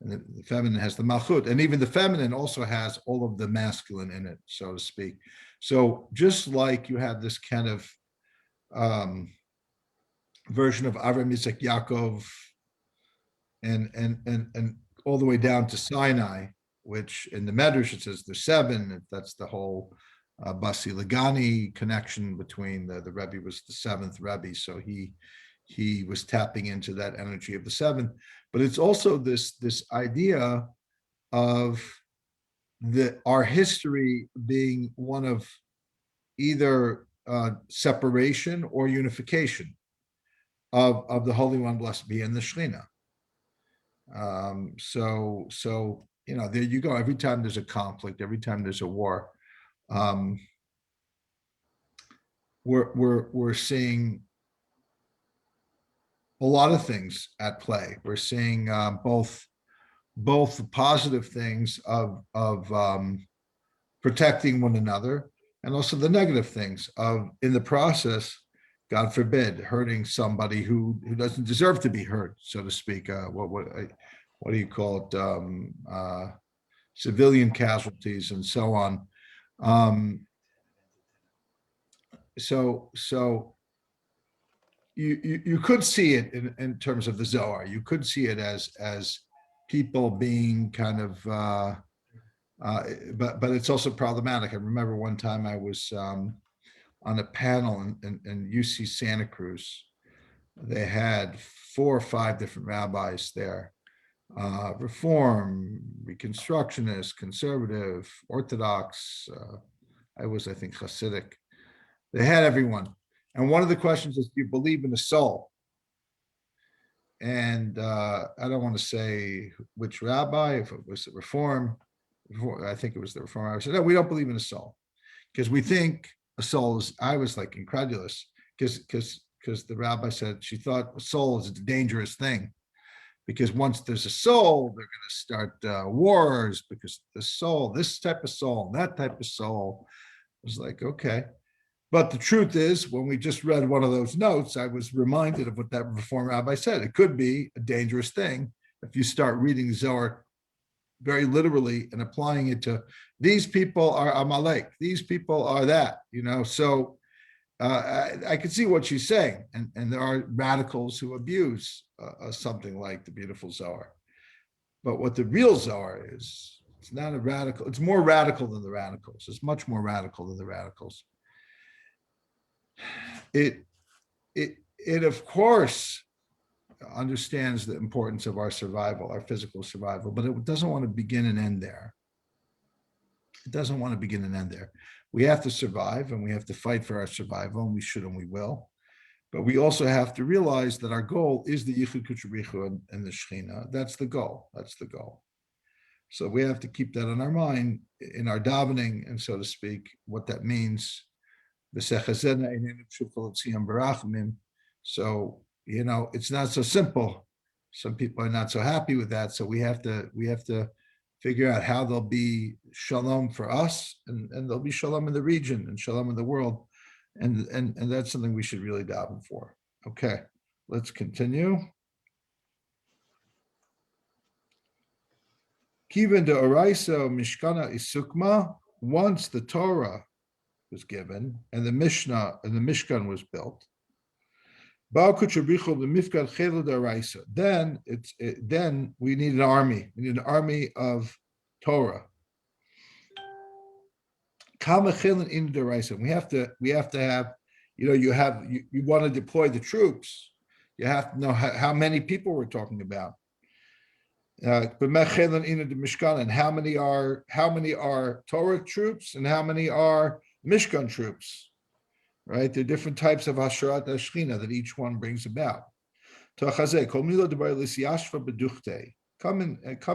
And the feminine has the Malchut, and even the feminine also has all of the masculine in it, so to speak. So just like you have this kind of version of Avram, Yitzchak, Yaakov, and all the way down to Sinai, which in the Medrash it says there's 7. That's the whole Basi Lagani connection between the Rebbe was the 7th Rebbe, so he was tapping into that energy of the 7th. But it's also this idea of our history being one of either separation or unification of the Holy One, blessed be, and the Shechina. So there you go. Every time there's a conflict, every time there's a war, we're seeing a lot of things at play. We're seeing both the positive things of protecting one another, and also the negative things of, in the process, God forbid, hurting somebody who doesn't deserve to be hurt, so to speak. What do you call it? Civilian casualties and so on. So you could see it in terms of the Zohar. You could see it as people being kind of, but it's also problematic. I remember one time I was on a panel in UC Santa Cruz. They had 4 or 5 different rabbis there. Reform, Reconstructionist, conservative, Orthodox. I think, Hasidic. They had everyone. And one of the questions is, do you believe in a soul? And I don't want to say which rabbi, if it was the Reform, I think it was the Reform. I said, no, we don't believe in a soul. Because we think a soul is, I was like incredulous, because the rabbi said she thought a soul is a dangerous thing. Because once there's a soul, they're going to start wars, because the soul, this type of soul, that type of soul, was like, okay. But the truth is, when we just read one of those notes, I was reminded of what that Reform rabbi said. It could be a dangerous thing if you start reading Zohar very literally and applying it to, these people are Amalek, these people are that, So I can see what she's saying. And there are radicals who abuse something like the beautiful Zohar. But what the real Zohar is, it's not a radical, it's more radical than the radicals. It's much more radical than the radicals. It of course understands the importance of our survival, our physical survival, but it doesn't want to begin and end there. It doesn't want to begin and end there. We have to survive, and we have to fight for our survival, and we should and we will. But we also have to realize that our goal is the Yichud Kutzurichu and the Shechina. That's the goal. That's the goal. So we have to keep that in our mind, in our davening, and so to speak, what that means. So, it's not so simple. Some people are not so happy with that. So we have to figure out how there'll be shalom for us, and there'll be shalom in the region and shalom in the world. And that's something we should really daven for. Okay, let's continue. Kivan de Oraisa Mishkana Isukma, once the Torah was given and the Mishnah and the Mishkan was built, then we need an army. We need an army of Torah. We have to have, you want to deploy the troops. You have to know how many people we're talking about. And how many are Torah troops and how many are Mishkan troops, right? There are different types of Hasharat Ashchina that each one brings about. Come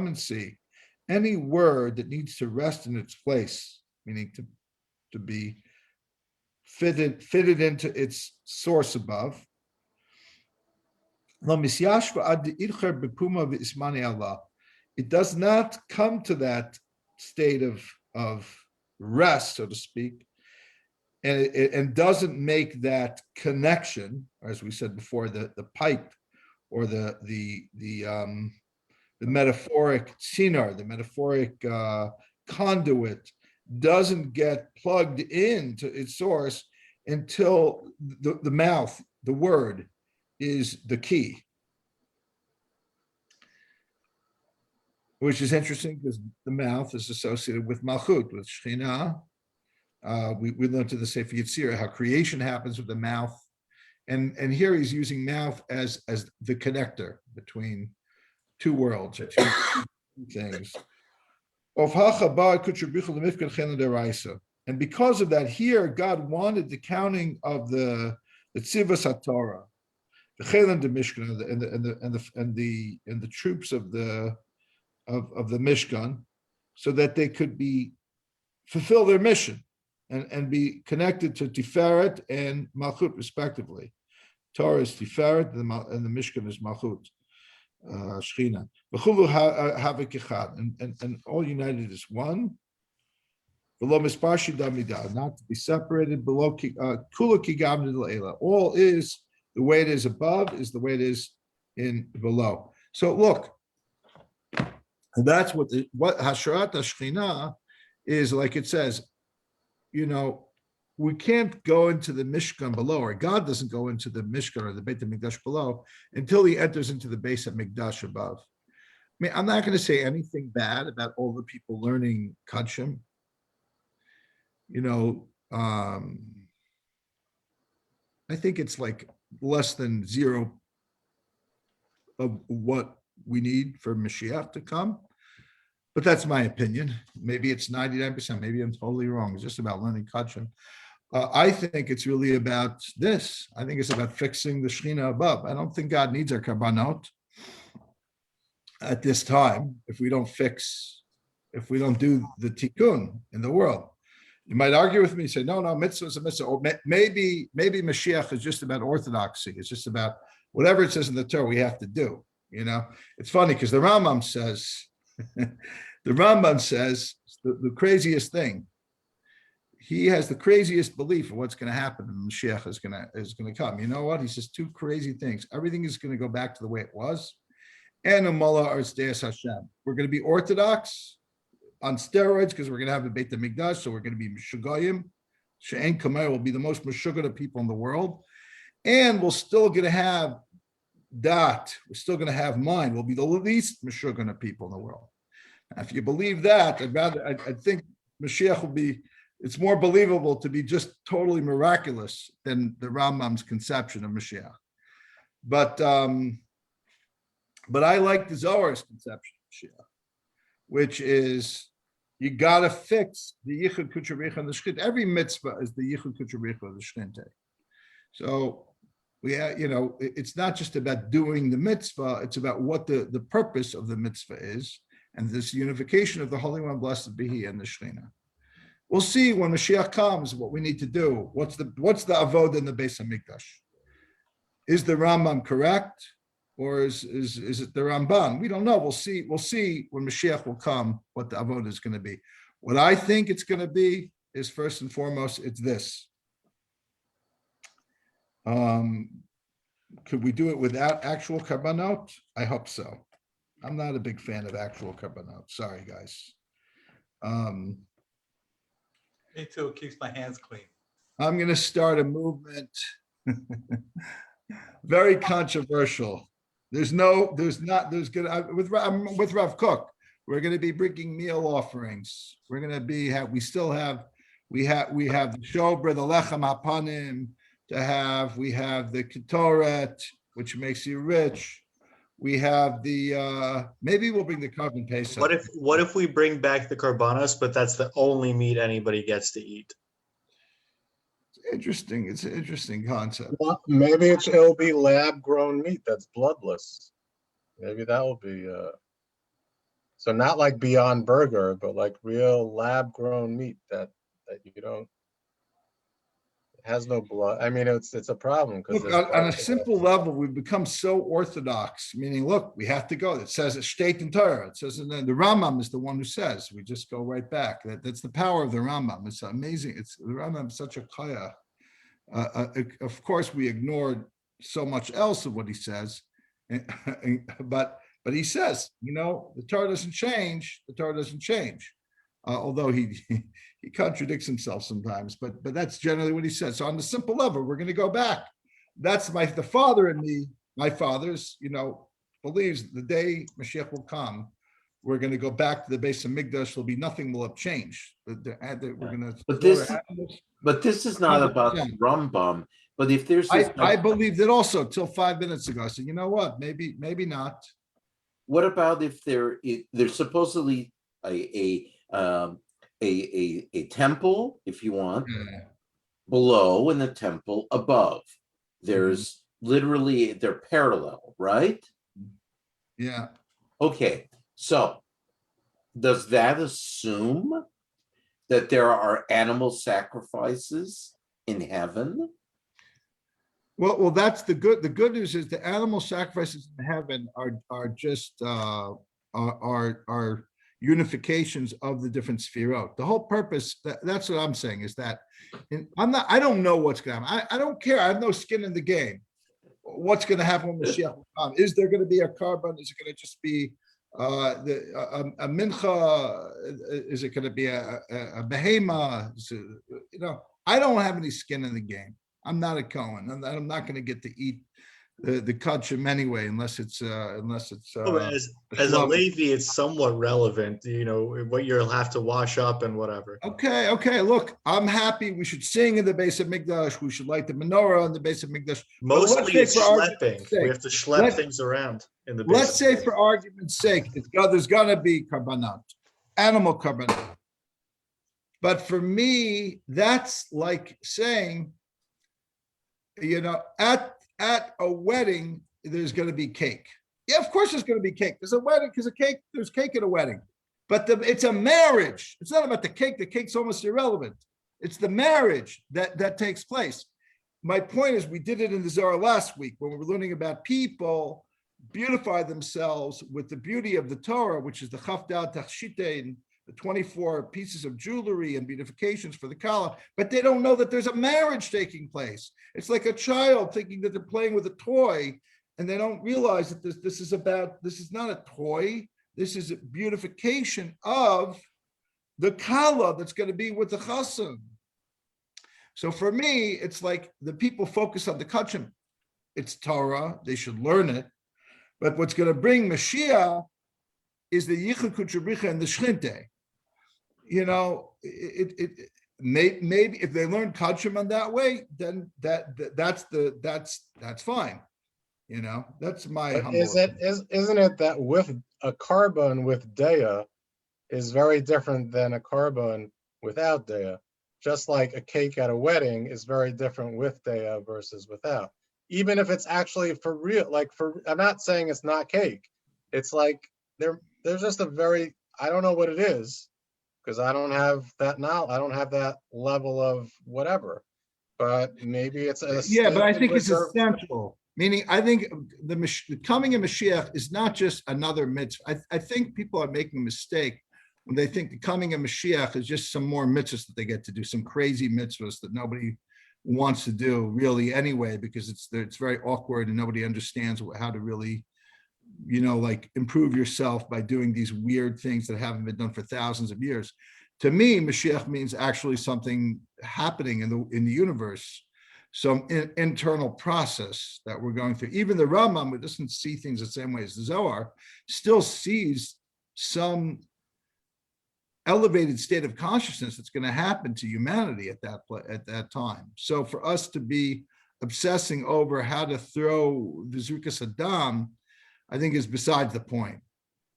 and see. Any word that needs to rest in its place, meaning to be fitted into its source above. It does not come to that state of rest, so to speak, and doesn't make that connection, as we said before, the pipe or the metaphoric sinar, the metaphoric conduit doesn't get plugged into its source until the mouth, the word, is the key. Which is interesting because the mouth is associated with Malchut, with Shekhinah. We learned to the Sefer Yetzirah how creation happens with the mouth. And here he's using mouth as the connector between two worlds, or two things. And because of that, here God wanted the counting of the Tzivos HaTorah, the Chelan de Mishkan, and the troops of the Mishkan, so that they could fulfill their mission and be connected to Tiferet and Malchut respectively. Torah is Tiferet and the Mishkan is Malchut, Shechina. And all united as one. below mispashi damida, not to be separated below kula kigam leila. All is the way it is above is the way it is in below. So look, that's what Hasharat Hashchina is, like it says, we can't go into the Mishkan below, or God doesn't go into the Mishkan or the Beit HaMikdash below until he enters into the Beit HaMikdash above. I mean, I'm not going to say anything bad about all the people learning Kachim. I think it's like less than zero of what we need for Mashiach to come. But that's my opinion. Maybe it's 99%. Maybe I'm totally wrong. It's just about learning Kachim. I think it's really about this. I think it's about fixing the Shekhinah above. I don't think God needs our Karbanot at this time if we don't do the Tikkun in the world. You might argue with me, say, no, mitzvah is a mitzvah. Or maybe Mashiach is just about orthodoxy. It's just about whatever it says in the Torah we have to do. It's funny because the Rambam says, the craziest thing. He has the craziest belief of what's going to happen when Mashiach is going to come. You know what? He says two crazy things. Everything is going to go back to the way it was. And Umala Arsteas Hashem. We're going to be orthodox on steroids because we're going to have the Beit HaMikdash, so we're going to be Meshuggayim. She'en Kamer will be the most Meshuggah people in the world. And we're still going to have Dat. We're still going to have mind. We'll be the least Meshuggah people in the world. Now, if you believe that, I think Mashiach will be, it's more believable to be just totally miraculous than the Rambam's conception of Mashiach. But I like the Zohar's conception of Mashiach, which is you got to fix the Yichud Kutzuricha and the Shchit. Every mitzvah is the Yichud Kutzuricha of the Shchinte. So it's not just about doing the mitzvah, it's about what the purpose of the mitzvah is, and this unification of the Holy One, blessed be He, and the Shekhinah. We'll see when Mashiach comes what we need to do. What's the avod in the Beis HaMikdash? Is the Rambam correct, or is it the Ramban? We don't know. We'll see. We'll see when Mashiach will come what the avod is going to be. What I think it's going to be is, first and foremost, it's this. Could we do it without actual karbanot? I hope so. I'm not a big fan of actual karbanot. Sorry, guys. Me too. It keeps my hands clean. I'm going to start a movement. Very controversial. I'm with Rav Kook. We're going to be bringing meal offerings. We're going to be we have the shobra, the lechem hapanim we have the ketoret, which makes you rich. We have the maybe we'll bring the carbon paste. What if we bring back the karbanos, but that's the only meat anybody gets to eat? Interesting. It's an interesting concept. Well, maybe it'll be lab-grown meat that's bloodless. Maybe that will be so not like Beyond Burger, but like real lab-grown meat that you don't has no blood. I mean, it's a problem because on a simple level, we've become so orthodox. Meaning, look, we have to go. It says it's state in Torah. It says, and then the Rambam is the one who says. We just go right back. That's the power of the Rambam. It's amazing. The Rambam is such a kaya. Of course, we ignored so much else of what he says, but he says, the Torah doesn't change. The Torah doesn't change. Although he contradicts himself sometimes, but that's generally what he says. So on the simple level, we're going to go back. That's the father in me. My father's, believes the day Mashiach will come, we're going to go back to the base of Mikdash. There'll be nothing will have changed. We're going to. But this is not about the Rambam. But if there's, I believed it also till 5 minutes ago. I said, you know what? Maybe not. What about if there's supposedly a temple, if you want, below and the temple above? There's literally, they're parallel, right? Yeah. Okay, so does that assume that there are animal sacrifices in heaven? Well, that's the good. The good news is the animal sacrifices in heaven are just are unifications of the different sphirot. The whole purpose, that's what I'm saying, is that I don't know what's going to happen. I don't care. I have no skin in the game. What's going to happen when Mashiach will come? Is there going to be a carbon? Is it going to just be a mincha? Is it going to be a behema? I don't have any skin in the game. I'm not a Cohen. I'm not going to get to eat the kachim anyway, unless it's as a Levi, it's somewhat relevant, what you'll have to wash up and whatever. Okay. Look, I'm happy. We should sing in the base of Mikdash. We should light the menorah in the base of Mikdash. Mostly it's schlepping. We have to schlep things around in the base. Let's say, for argument's sake, there's gonna be karbanat, animal karbanat. But for me, that's like saying, at a wedding, there's going to be cake. Yeah, of course there's going to be cake. There's a wedding because there's cake at a wedding. But it's a marriage. It's not about the cake. The cake's almost irrelevant. It's the marriage that takes place. My point is, we did it in the Zohar last week when we were learning about people beautify themselves with the beauty of the Torah, which is the Chavdal Tachshite and the 24 pieces of jewelry and beautifications for the Kala, but they don't know that there's a marriage taking place. It's like a child thinking that they're playing with a toy, and they don't realize that this is not a toy. This is a beautification of the Kala that's going to be with the Chassan. So for me, it's like the people focus on the Kachim. It's Torah, they should learn it. But what's going to bring Mashiach is the Yichud Kutrabricha and the Shchinte. Maybe if they learn Kachim on that way, then that's fine. That's my humble opinion. Isn't it that with a carbon with Dea is very different than a carbon without Dea? Just like a cake at a wedding is very different with Dea versus without. Even if it's actually for real, I'm not saying it's not cake. It's like there's just I don't know what it is, because I don't have that now. I don't have that level of whatever, but maybe it's but I think it's essential. Meaning, I think the coming of Mashiach is not just another mitzvah. I think people are making a mistake when they think the coming of Mashiach is just some more mitzvahs that they get to do, some crazy mitzvahs that nobody wants to do really anyway, because it's very awkward and nobody understands how to really, improve yourself by doing these weird things that haven't been done for thousands of years. To me, Mashiach means actually something happening in the universe, some internal process that we're going through. Even the Rambam, who doesn't see things the same way as the Zohar, still sees some elevated state of consciousness that's going to happen to humanity at that time. So for us to be obsessing over how to throw the Zrikas Adam, I think is besides the point.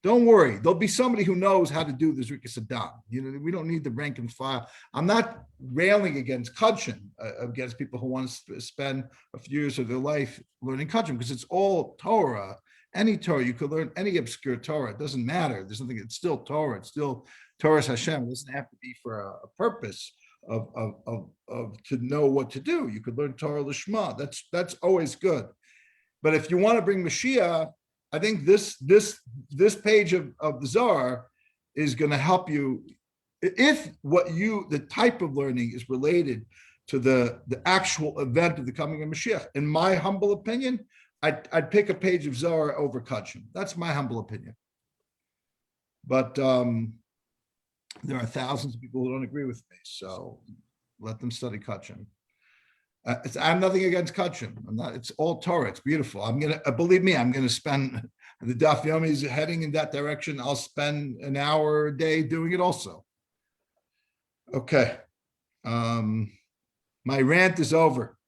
Don't worry, there'll be somebody who knows how to do the Zrikas Adam. We don't need the rank and file. I'm not railing against Kachim, against people who want to spend a few years of their life learning Kachim, because it's all Torah. Any Torah, you could learn any obscure Torah. It doesn't matter. There's something. It's still Torah. It's still Torah's Hashem. It doesn't have to be for a purpose of to know what to do. You could learn Torah Lishma. That's always good. But if you want to bring Mashiach, I think this page of the Zohar is going to help you. If the type of learning is related to the actual event of the coming of Mashiach, in my humble opinion, I'd pick a page of Zohar over Kachim. That's my humble opinion. But there are thousands of people who don't agree with me, so let them study Kachim. I'm nothing against Kachim. It's all Torah. It's beautiful. Believe me, I'm gonna spend, the Daf Yomi is heading in that direction. I'll spend an hour a day doing it also. Okay. My rant is over.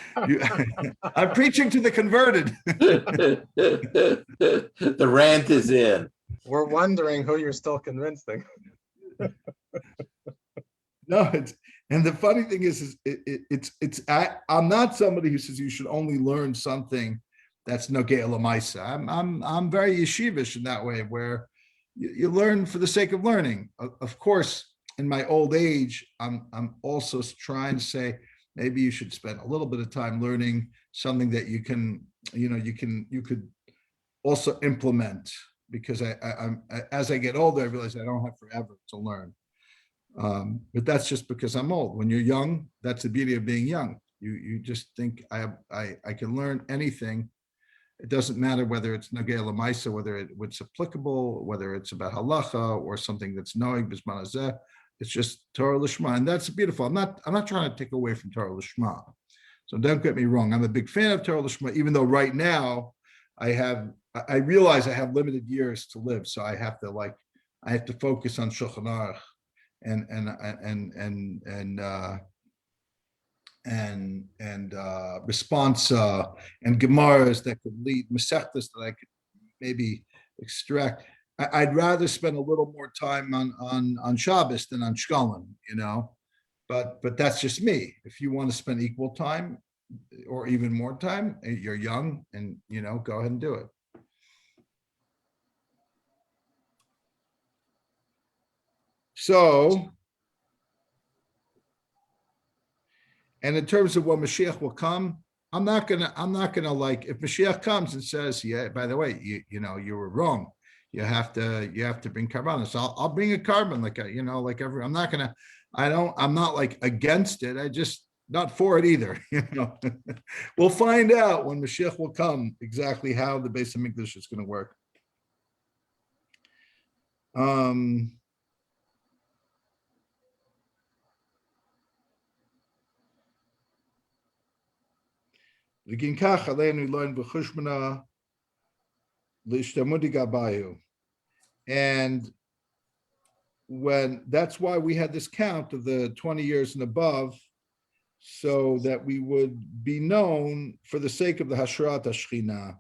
I'm preaching to the converted. The rant is in. We're wondering who you're still convincing. No, and the funny thing is I'm not somebody who says you should only learn something that's nogei l'maisa. I'm very yeshivish in that way, where you learn for the sake of learning. Of course, in my old age, I'm also trying to say maybe you should spend a little bit of time learning something that you could also implement. because as I get older, I realize I don't have forever to learn. But that's just because I'm old. When you're young, that's the beauty of being young. You just think I can learn anything. It doesn't matter whether it's Nagei Lamaisa, whether it's applicable, whether it's about halacha or something that's knowing bisman hazeh. It's just Torah Lishma, and that's beautiful. I'm not trying to take away from Torah Lishma. So don't get me wrong. I'm a big fan of Torah Lishma, even though right now I realize I have limited years to live, so I have to focus on Shulchan Aruch and responsa and gemaras that could lead masechtas that I could maybe extract. I'd rather spend a little more time on Shabbos than on Shkolim, but that's just me. If you want to spend equal time or even more time, you're young and go ahead and do it. So, and in terms of when Mashiach will come, I'm not gonna like if Mashiach comes and says, yeah, by the way, you were wrong. You have to bring karbanos. I'll bring a carbon I'm not like against it. I just not for it either. We'll find out when Mashiach will come exactly how the Beis Hamikdash is going to work. And that's why we had this count of the 20 years and above, so that we would be known for the sake of the Hashrat HaShechina.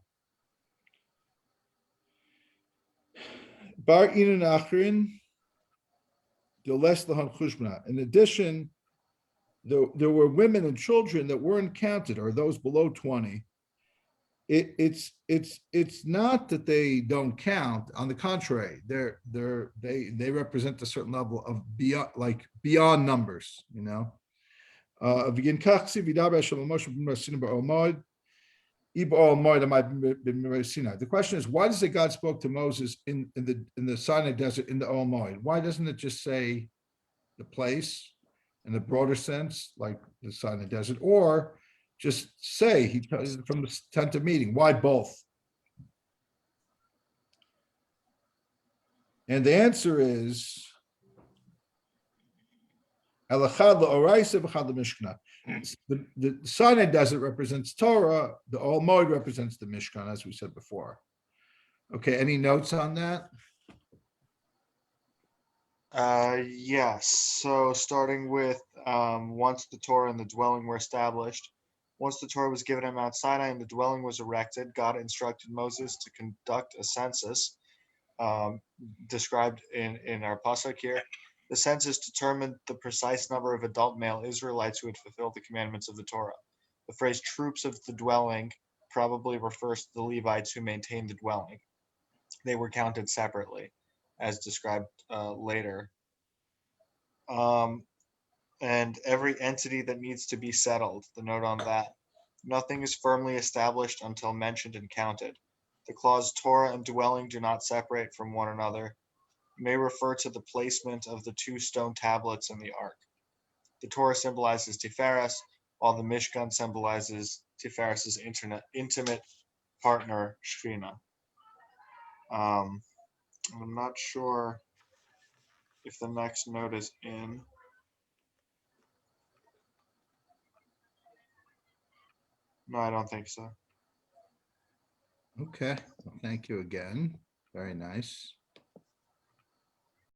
Bar Inan Achrin, in addition, there were women and children that weren't counted, or those below 20. It's not that they don't count. On the contrary, they represent a certain level of beyond numbers. The question is, why does it God spoke to Moses in the Sinai desert in the Oel Moed? Why doesn't it just say the place in the broader sense, like the Sinai desert, or just say he tells from the tent of meeting? Why both? And the answer is the Sinai desert represents Torah, the Oel Moed represents the Mishkan, as we said before. Okay, any notes on that? Yes. So starting with once the Torah and the dwelling were established, once the Torah was given at Mount Sinai and the dwelling was erected, God instructed Moses to conduct a census, described in our pasuk here. The census determined the precise number of adult male Israelites who had fulfilled the commandments of the Torah. The phrase "troops of the dwelling" probably refers to the Levites who maintained the dwelling. They were counted separately, as described later. And every entity that needs to be settled, the note on that. Nothing is firmly established until mentioned and counted. The clause Torah and dwelling do not separate from one another, may refer to the placement of the 2 stone tablets in the ark. The Torah symbolizes Tiferes, while the Mishkan symbolizes Tiferes's intimate partner, Shekhinah. I'm not sure if the next note is in. No, I don't think so. Okay, well, thank you again. Very nice.